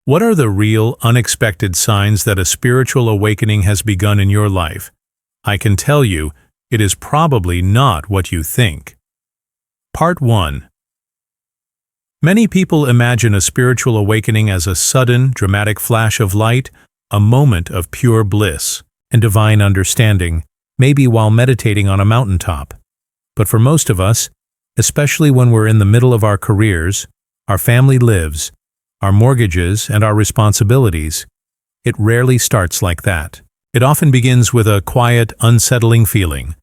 What are the real, unexpected signs that a spiritual awakening has begun in your life? I can tell you, it is probably not what you think. Part 1. Many people imagine a spiritual awakening as a sudden, dramatic flash of light, a moment of pure bliss and divine understanding, maybe while meditating on a mountaintop. But for most of us, especially when we're in the middle of our careers, our family lives, our mortgages, and our responsibilities, it rarely starts like that. It often begins with a quiet, unsettling feeling,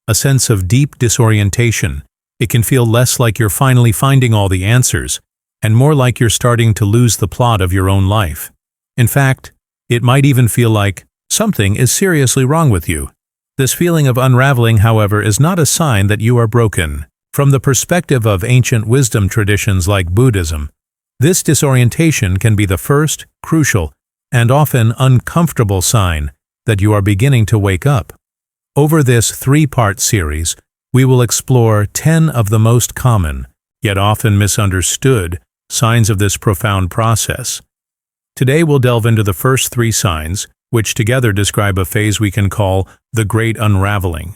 a sense of deep disorientation. It can feel less like you're finally finding all the answers, and more like you're starting to lose the plot of your own life. In fact, it might even feel like something is seriously wrong with you. This feeling of unraveling, however, is not a sign that you are broken. From the perspective of ancient wisdom traditions like Buddhism, this disorientation can be the first, crucial, and often uncomfortable sign that you are beginning to wake up. Over this 3-part series, we will explore 10 of the most common, yet often misunderstood, signs of this profound process. Today we'll delve into the first 3 signs, which together describe a phase we can call the Great Unraveling.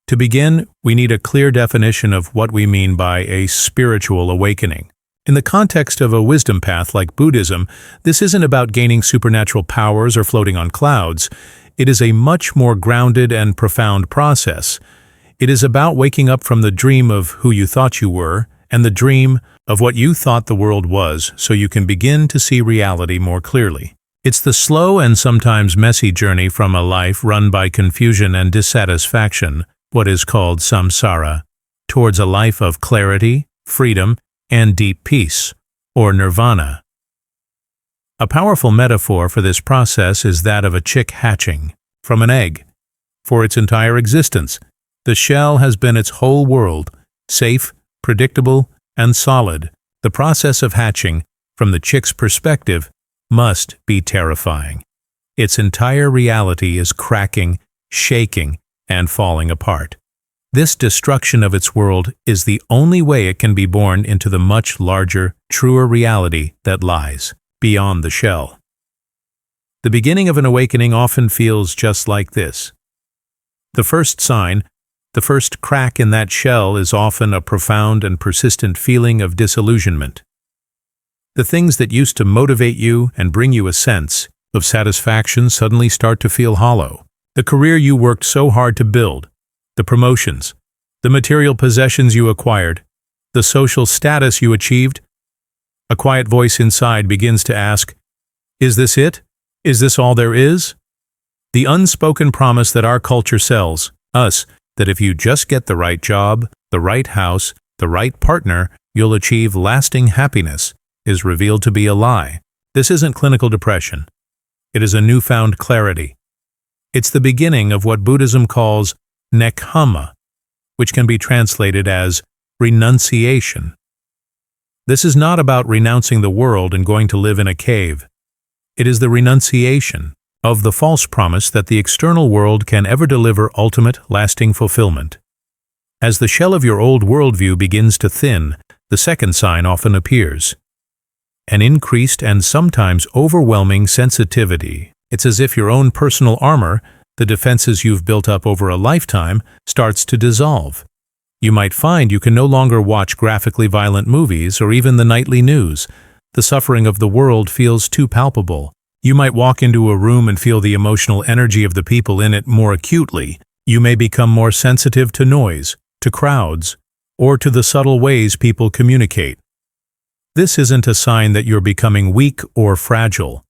To begin, we need a clear definition of what we mean by a spiritual awakening. In the context of a wisdom path like Buddhism, this isn't about gaining supernatural powers or floating on clouds. It is a much more grounded and profound process. It is about waking up from the dream of who you thought you were and the dream of what you thought the world was, so you can begin to see reality more clearly. It's the slow and sometimes messy journey from a life run by confusion and dissatisfaction, what is called samsara, towards a life of clarity, freedom, and deep peace, or nirvana. A powerful metaphor for this process is that of a chick hatching from an egg. For its entire existence, the shell has been its whole world, safe, predictable, and solid. The process of hatching, from the chick's perspective, must be terrifying. Its entire reality is cracking, shaking, and falling apart. This destruction of its world is the only way it can be born into the much larger, truer reality that lies beyond the shell. The beginning of an awakening often feels just like this. The first sign, the first crack in that shell, is often a profound and persistent feeling of disillusionment. The things that used to motivate you and bring you a sense of satisfaction suddenly start to feel hollow. The career you worked so hard to build, the promotions, the material possessions you acquired, the social status you achieved, a quiet voice inside begins to ask, is this it? Is this all there is? The unspoken promise that our culture sells us, that if you just get the right job, the right house, the right partner, you'll achieve lasting happiness, is revealed to be a lie. This isn't clinical depression. It is a newfound clarity. It's the beginning of what Buddhism calls nekkhamma, which can be translated as renunciation. This is not about renouncing the world and going to live in a cave. It is the renunciation of the false promise that the external world can ever deliver ultimate, lasting fulfillment. As the shell of your old worldview begins to thin, the second sign often appears. An increased and sometimes overwhelming sensitivity. It's as if your own personal armor, the defenses you've built up over a lifetime, starts to dissolve. You might find you can no longer watch graphically violent movies or even the nightly news. The suffering of the world feels too palpable. You might walk into a room and feel the emotional energy of the people in it more acutely. You may become more sensitive to noise, to crowds, or to the subtle ways people communicate. This isn't a sign that you're becoming weak or fragile.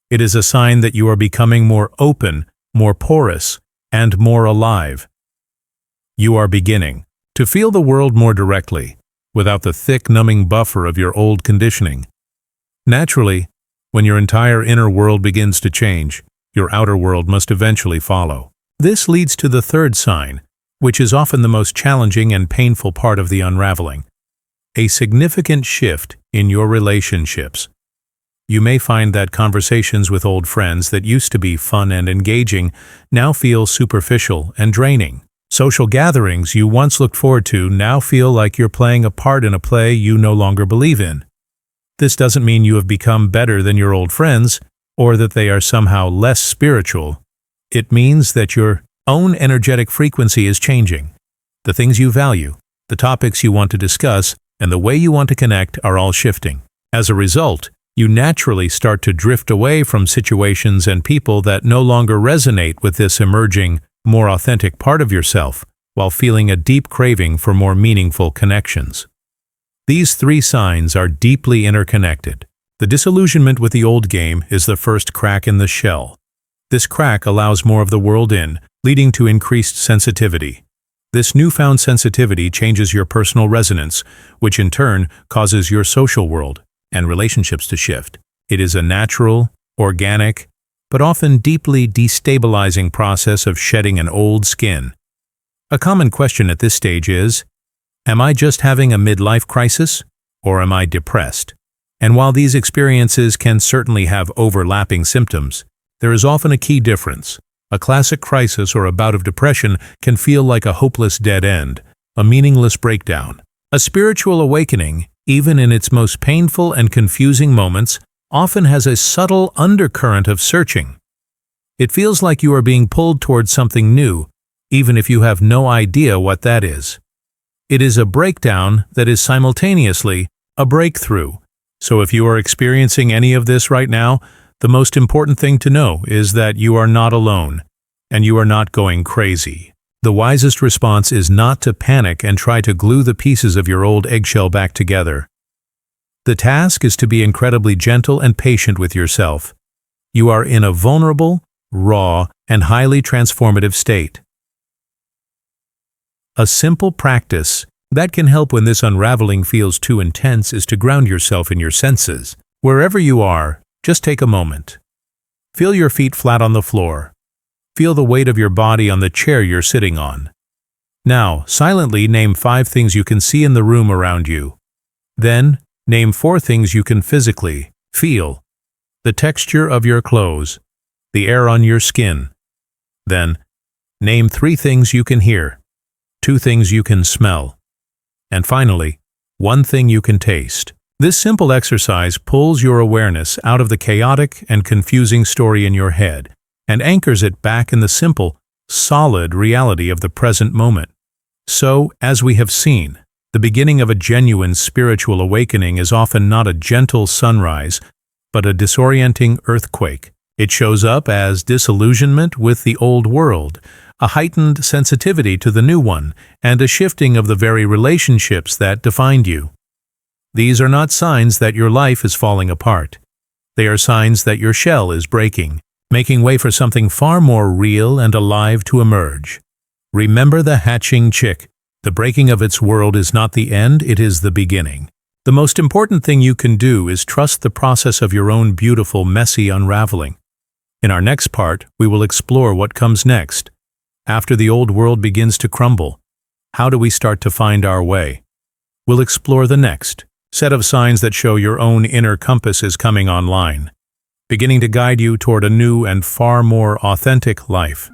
It is a sign that you are becoming more open, more porous, and more alive. You are beginning to feel the world more directly, without the thick, numbing buffer of your old conditioning. Naturally, when your entire inner world begins to change, your outer world must eventually follow. This leads to the third sign, which is often the most challenging and painful part of the unraveling. A significant shift in your relationships. You may find that conversations with old friends that used to be fun and engaging now feel superficial and draining. Social gatherings you once looked forward to now feel like you're playing a part in a play you no longer believe in. This doesn't mean you have become better than your old friends, or that they are somehow less spiritual. It means that your own energetic frequency is changing. The things you value, the topics you want to discuss, and the way you want to connect are all shifting. As a result, you naturally start to drift away from situations and people that no longer resonate with this emerging, more authentic part of yourself, while feeling a deep craving for more meaningful connections. These three signs are deeply interconnected. The disillusionment with the old game is the first crack in the shell. This crack allows more of the world in, leading to increased sensitivity. This newfound sensitivity changes your personal resonance, which in turn causes your social world and relationships to shift. It is a natural, organic, but often deeply destabilizing process of shedding an old skin. A common question at this stage is, am I just having a midlife crisis, or am I depressed? And while these experiences can certainly have overlapping symptoms, there is often a key difference. A classic crisis or a bout of depression can feel like a hopeless dead end, a meaningless breakdown. A spiritual awakening, even in its most painful and confusing moments, often has a subtle undercurrent of searching. It feels like you are being pulled towards something new, even if you have no idea what that is. It is a breakdown that is simultaneously a breakthrough. So if you are experiencing any of this right now, the most important thing to know is that you are not alone, and you are not going crazy. The wisest response is not to panic and try to glue the pieces of your old eggshell back together. The task is to be incredibly gentle and patient with yourself. You are in a vulnerable, raw, and highly transformative state. A simple practice that can help when this unraveling feels too intense is to ground yourself in your senses. Wherever you are, just take a moment. Feel your feet flat on the floor. Feel the weight of your body on the chair you're sitting on. Now, silently name 5 things you can see in the room around you. Then, name 4 things you can physically feel. The texture of your clothes, the air on your skin. Then, name 3 things you can hear, 2 things you can smell, and finally, 1 thing you can taste. This simple exercise pulls your awareness out of the chaotic and confusing story in your head and anchors it back in the simple, solid reality of the present moment. So, as we have seen, the beginning of a genuine spiritual awakening is often not a gentle sunrise, but a disorienting earthquake. It shows up as disillusionment with the old world, a heightened sensitivity to the new one, and a shifting of the very relationships that defined you. These are not signs that your life is falling apart. They are signs that your shell is breaking, making way for something far more real and alive to emerge. Remember the hatching chick. The breaking of its world is not the end, it is the beginning. The most important thing you can do is trust the process of your own beautiful, messy unraveling. In our next part, we will explore what comes next. After the old world begins to crumble, how do we start to find our way? We'll explore the next set of signs that show your own inner compass is coming online, beginning to guide you toward a new and far more authentic life.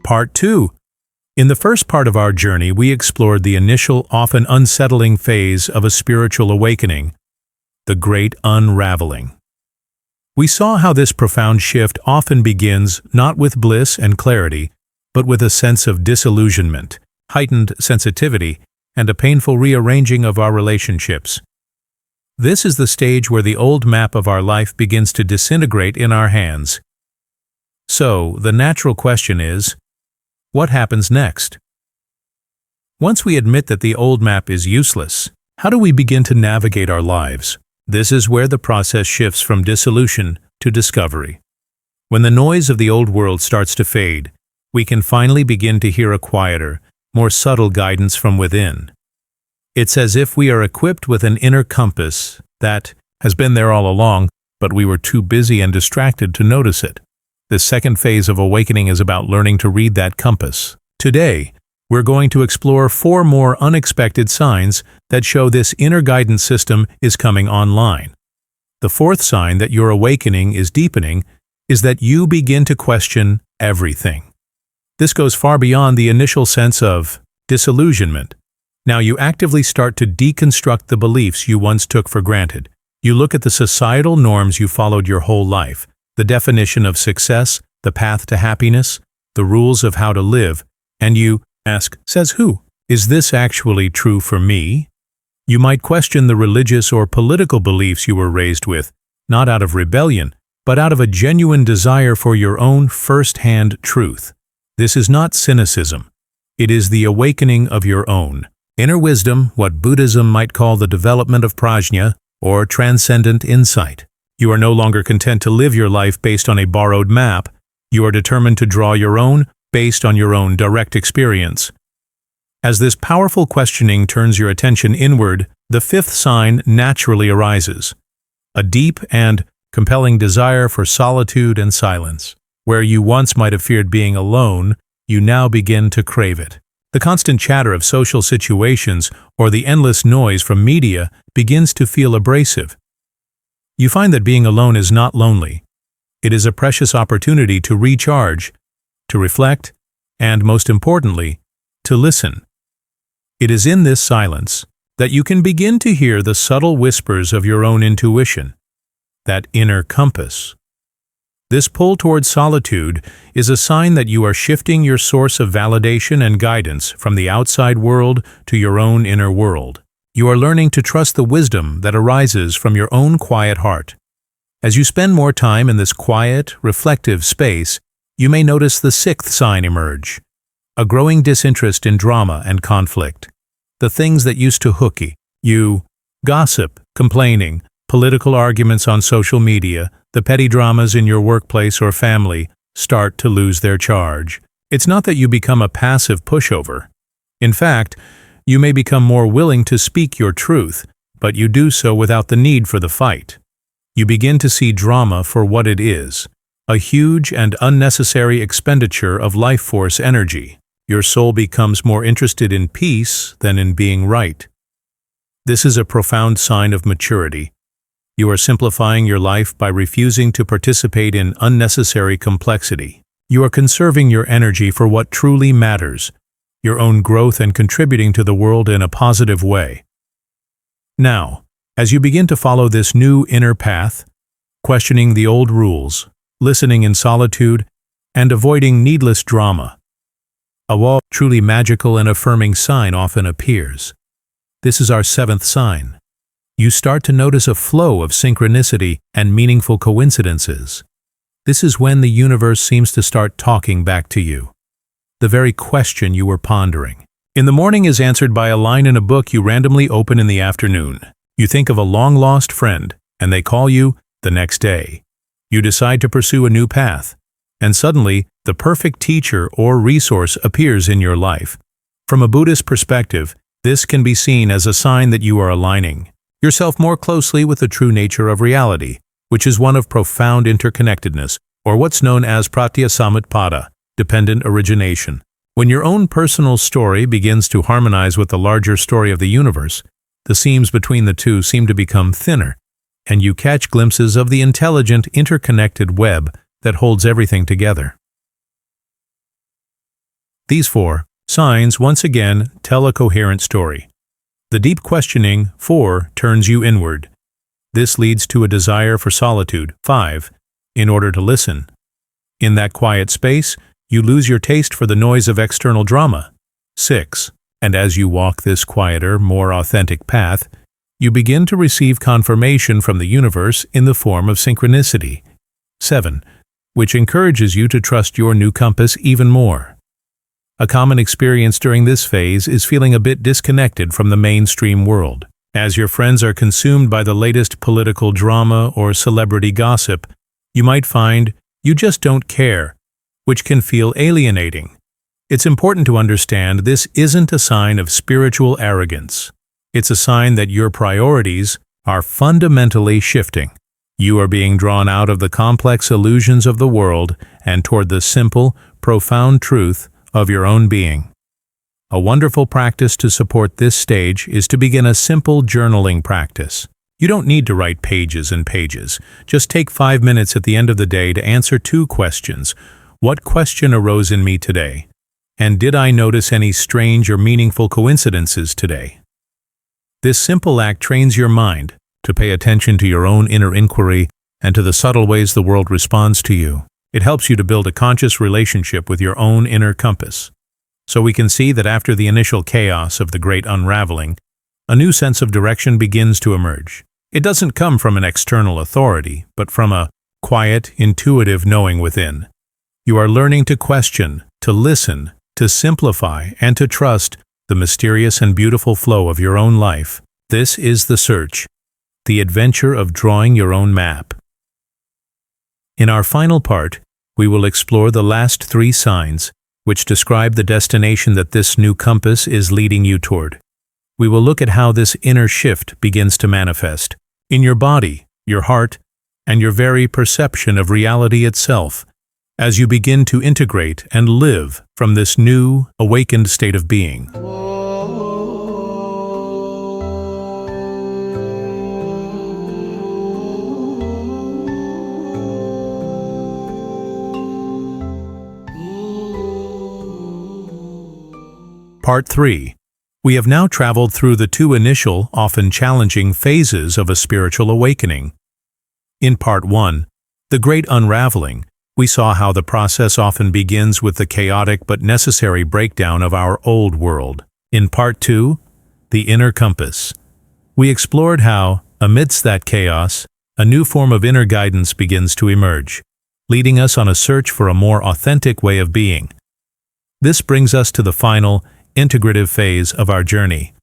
Part 2. In the first part of our journey, we explored the initial, often unsettling phase of a spiritual awakening, the Great Unraveling. We saw how this profound shift often begins not with bliss and clarity, but with a sense of disillusionment, heightened sensitivity, and a painful rearranging of our relationships. This is the stage where the old map of our life begins to disintegrate in our hands. So, the natural question is, what happens next? Once we admit that the old map is useless, how do we begin to navigate our lives? This is where the process shifts from dissolution to discovery. When the noise of the old world starts to fade, we can finally begin to hear a quieter, more subtle guidance from within. It's as if we are equipped with an inner compass that has been there all along, but we were too busy and distracted to notice it. This second phase of awakening is about learning to read that compass. Today, we're going to explore 4 more unexpected signs that show this inner guidance system is coming online. The fourth sign that your awakening is deepening is that you begin to question everything. This goes far beyond the initial sense of disillusionment. Now you actively start to deconstruct the beliefs you once took for granted. You look at the societal norms you followed your whole life, the definition of success, the path to happiness, the rules of how to live, and you ask, says who? Is this actually true for me? You might question the religious or political beliefs you were raised with, not out of rebellion, but out of a genuine desire for your own first-hand truth. This is not cynicism. It is the awakening of your own inner wisdom, what Buddhism might call the development of prajna, or transcendent insight. You are no longer content to live your life based on a borrowed map. You are determined to draw your own, based on your own direct experience. As this powerful questioning turns your attention inward, the fifth sign naturally arises: a deep and compelling desire for solitude and silence. Where you once might have feared being alone, you now begin to crave it. The constant chatter of social situations or the endless noise from media begins to feel abrasive. You find that being alone is not lonely. It is a precious opportunity to recharge, to reflect, and most importantly, to listen. It is in this silence that you can begin to hear the subtle whispers of your own intuition, that inner compass. This pull towards solitude is a sign that you are shifting your source of validation and guidance from the outside world to your own inner world. You are learning to trust the wisdom that arises from your own quiet heart. As you spend more time in this quiet, reflective space, you may notice the sixth sign emerge: a growing disinterest in drama and conflict. The things that used to hook you, gossip, complaining, political arguments on social media, the petty dramas in your workplace or family, start to lose their charge. It's not that you become a passive pushover. In fact, you may become more willing to speak your truth, but you do so without the need for the fight. You begin to see drama for what it is: a huge and unnecessary expenditure of life force energy. Your soul becomes more interested in peace than in being right. This is a profound sign of maturity. You are simplifying your life by refusing to participate in unnecessary complexity. You are conserving your energy for what truly matters: your own growth and contributing to the world in a positive way. Now, as you begin to follow this new inner path, questioning the old rules, listening in solitude, and avoiding needless drama, a truly magical and affirming sign often appears. This is our seventh sign. You start to notice a flow of synchronicity and meaningful coincidences. This is when the universe seems to start talking back to you. The very question you were pondering in the morning is answered by a line in a book you randomly open in the afternoon. You think of a long-lost friend, and they call you the next day. You decide to pursue a new path, and suddenly the perfect teacher or resource appears in your life. From a Buddhist perspective, this can be seen as a sign that you are aligning yourself more closely with the true nature of reality, which is one of profound interconnectedness, or what's known as pratyasamutpada, dependent origination. When your own personal story begins to harmonize with the larger story of the universe, the seams between the two seem to become thinner, and you catch glimpses of the intelligent, interconnected web that holds everything together. These four signs once again tell a coherent story. The deep questioning, 4, turns you inward. This leads to a desire for solitude, 5, in order to listen. In that quiet space, you lose your taste for the noise of external drama, 6, and as you walk this quieter, more authentic path, you begin to receive confirmation from the universe in the form of synchronicity, 7, which encourages you to trust your new compass even more. A common experience during this phase is feeling a bit disconnected from the mainstream world. As your friends are consumed by the latest political drama or celebrity gossip, you might find you just don't care, which can feel alienating. It's important to understand this isn't a sign of spiritual arrogance. It's a sign that your priorities are fundamentally shifting. You are being drawn out of the complex illusions of the world and toward the simple, profound truth of your own being. A wonderful practice to support this stage is to begin a simple journaling practice. You don't need to write pages and pages. Just take 5 minutes at the end of the day to answer 2 questions. What question arose in me today? And did I notice any strange or meaningful coincidences today? This simple act trains your mind to pay attention to your own inner inquiry and to the subtle ways the world responds to you. It helps you to build a conscious relationship with your own inner compass. So we can see that after the initial chaos of the great unraveling, a new sense of direction begins to emerge. It doesn't come from an external authority, but from a quiet, intuitive knowing within. You are learning to question, to listen, to simplify, and to trust the mysterious and beautiful flow of your own life. This is the search, the adventure of drawing your own map. In our final part, we will explore the last 3 signs, which describe the destination that this new compass is leading you toward. We will look at how this inner shift begins to manifest in your body, your heart, and your very perception of reality itself, as you begin to integrate and live from this new, awakened state of being. Part 3. We have now traveled through the 2 initial, often challenging phases of a spiritual awakening. In Part 1, the Great Unraveling, we saw how the process often begins with the chaotic but necessary breakdown of our old world. In Part 2, the Inner Compass, we explored how, amidst that chaos, a new form of inner guidance begins to emerge, leading us on a search for a more authentic way of being. This brings us to the final, integrative phase of our journey.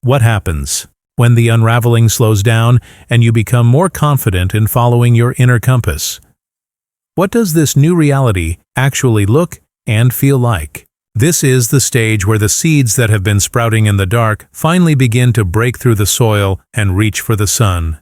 What happens when the unraveling slows down and you become more confident in following your inner compass? What does this new reality actually look and feel like? This is the stage where the seeds that have been sprouting in the dark finally begin to break through the soil and reach for the sun.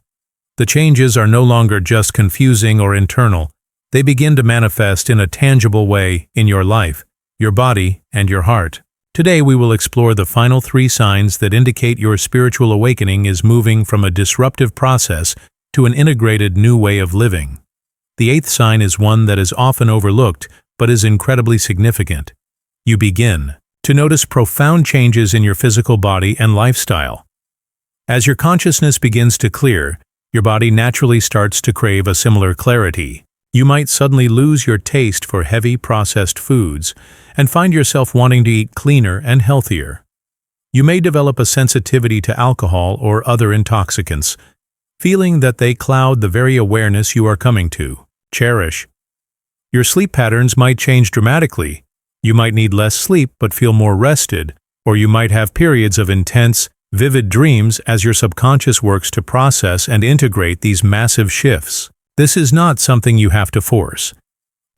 The changes are no longer just confusing or internal. They begin to manifest in a tangible way in your life, your body, and your heart. Today we will explore the final 3 signs that indicate your spiritual awakening is moving from a disruptive process to an integrated new way of living. The 8th sign is one that is often overlooked but is incredibly significant. You begin to notice profound changes in your physical body and lifestyle. As your consciousness begins to clear, your body naturally starts to crave a similar clarity. You might suddenly lose your taste for heavy processed foods and find yourself wanting to eat cleaner and healthier. You may develop a sensitivity to alcohol or other intoxicants, feeling that they cloud the very awareness you are coming to cherish. Your sleep patterns might change dramatically. You might need less sleep but feel more rested, or you might have periods of intense, vivid dreams as your subconscious works to process and integrate these massive shifts. This is not something you have to force.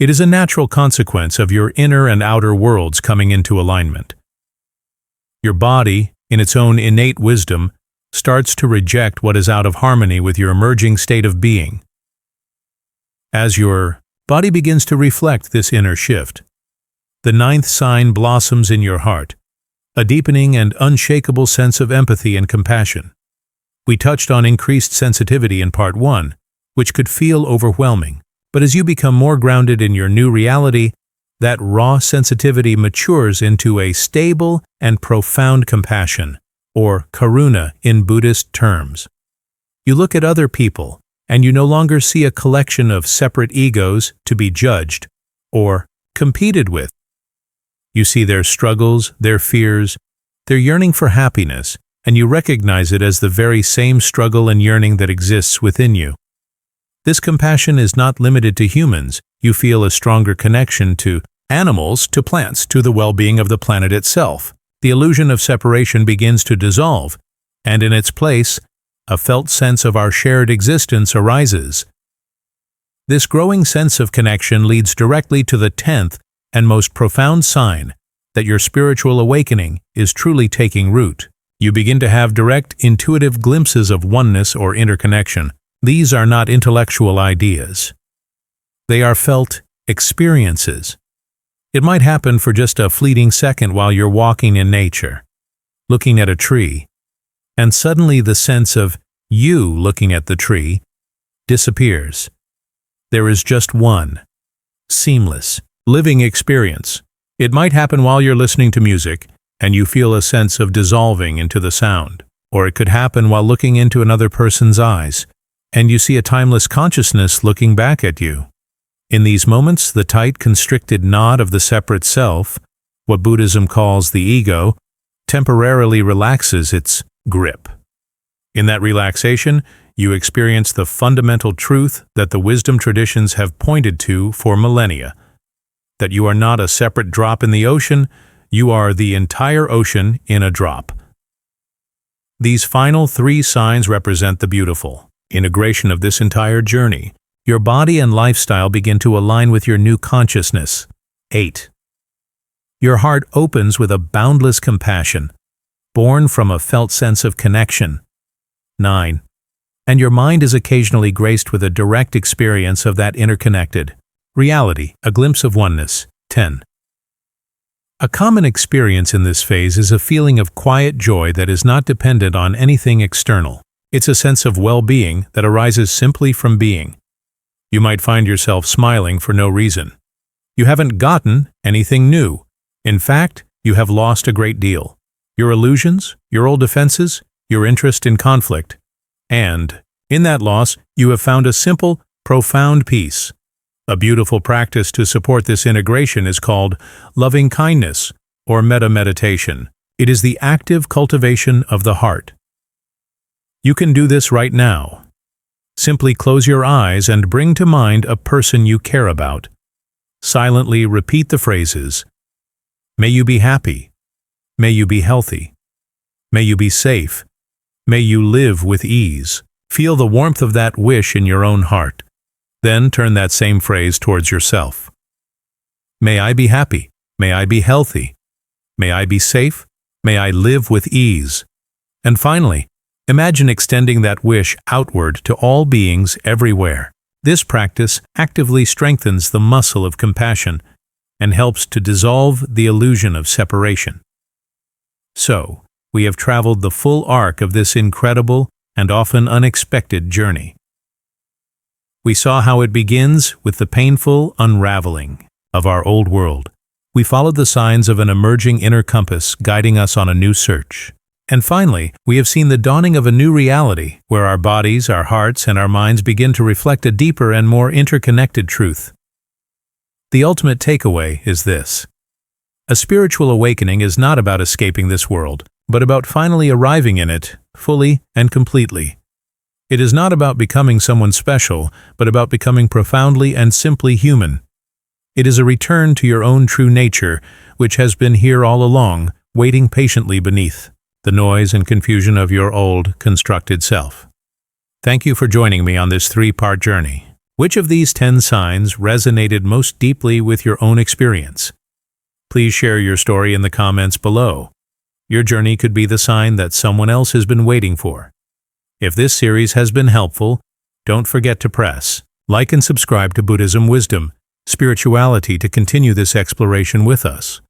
It is a natural consequence of your inner and outer worlds coming into alignment. Your body, in its own innate wisdom, starts to reject what is out of harmony with your emerging state of being. As your body begins to reflect this inner shift, the 9th sign blossoms in your heart, a deepening and unshakable sense of empathy and compassion. We touched on increased sensitivity in Part 1, which could feel overwhelming, but as you become more grounded in your new reality, that raw sensitivity matures into a stable and profound compassion, or karuna in Buddhist terms. You look at other people, and you no longer see a collection of separate egos to be judged or competed with. You see their struggles, their fears, their yearning for happiness, and you recognize it as the very same struggle and yearning that exists within you. This compassion is not limited to humans. You feel a stronger connection to animals, to plants, to the well-being of the planet itself. The illusion of separation begins to dissolve, and in its place, a felt sense of our shared existence arises. This growing sense of connection leads directly to the 10th and most profound sign that your spiritual awakening is truly taking root. You begin to have direct, intuitive glimpses of oneness or interconnection. These are not intellectual ideas. They are felt experiences. It might happen for just a fleeting second while you're walking in nature, looking at a tree, and suddenly the sense of you looking at the tree, disappears. There is just one seamless, living experience. It might happen while you're listening to music, and you feel a sense of dissolving into the sound. Or it could happen while looking into another person's eyes, and you see a timeless consciousness looking back at you. In these moments, the tight, constricted knot of the separate self, what Buddhism calls the ego, temporarily relaxes its grip. In that relaxation, you experience the fundamental truth that the wisdom traditions have pointed to for millennia, that you are not a separate drop in the ocean, you are the entire ocean in a drop. These final 3 signs represent the beautiful integration of this entire journey. Your body and lifestyle begin to align with your new consciousness. 8. Your heart opens with a boundless compassion, born from a felt sense of connection. 9. And your mind is occasionally graced with a direct experience of that interconnected reality, a glimpse of oneness. 10. A common experience in this phase is a feeling of quiet joy that is not dependent on anything external. It's a sense of well-being that arises simply from being. You might find yourself smiling for no reason. You haven't gotten anything new. In fact, you have lost a great deal. Your illusions, your old defenses, your interest in conflict. And, in that loss, you have found a simple, profound peace. A beautiful practice to support this integration is called loving kindness or metta meditation. It is the active cultivation of the heart. You can do this right now. Simply close your eyes and bring to mind a person you care about. Silently repeat the phrases, "May you be happy. May you be healthy. May you be safe. May you live with ease." Feel the warmth of that wish in your own heart. Then turn that same phrase towards yourself. May I be happy. May I be healthy. May I be safe. May I live with ease. And finally, imagine extending that wish outward to all beings everywhere. This practice actively strengthens the muscle of compassion and helps to dissolve the illusion of separation. So, we have traveled the full arc of this incredible and often unexpected journey. We saw how it begins with the painful unraveling of our old world. We followed the signs of an emerging inner compass guiding us on a new search. And finally, we have seen the dawning of a new reality where our bodies, our hearts, and our minds begin to reflect a deeper and more interconnected truth. The ultimate takeaway is this: a spiritual awakening is not about escaping this world, but about finally arriving in it, fully and completely. It is not about becoming someone special, but about becoming profoundly and simply human. It is a return to your own true nature, which has been here all along, waiting patiently beneath the noise and confusion of your old, constructed self. Thank you for joining me on this 3-part journey. Which of these 10 signs resonated most deeply with your own experience? Please share your story in the comments below. Your journey could be the sign that someone else has been waiting for. If this series has been helpful, don't forget to press like and subscribe to Buddhism Wisdom, Spirituality to continue this exploration with us.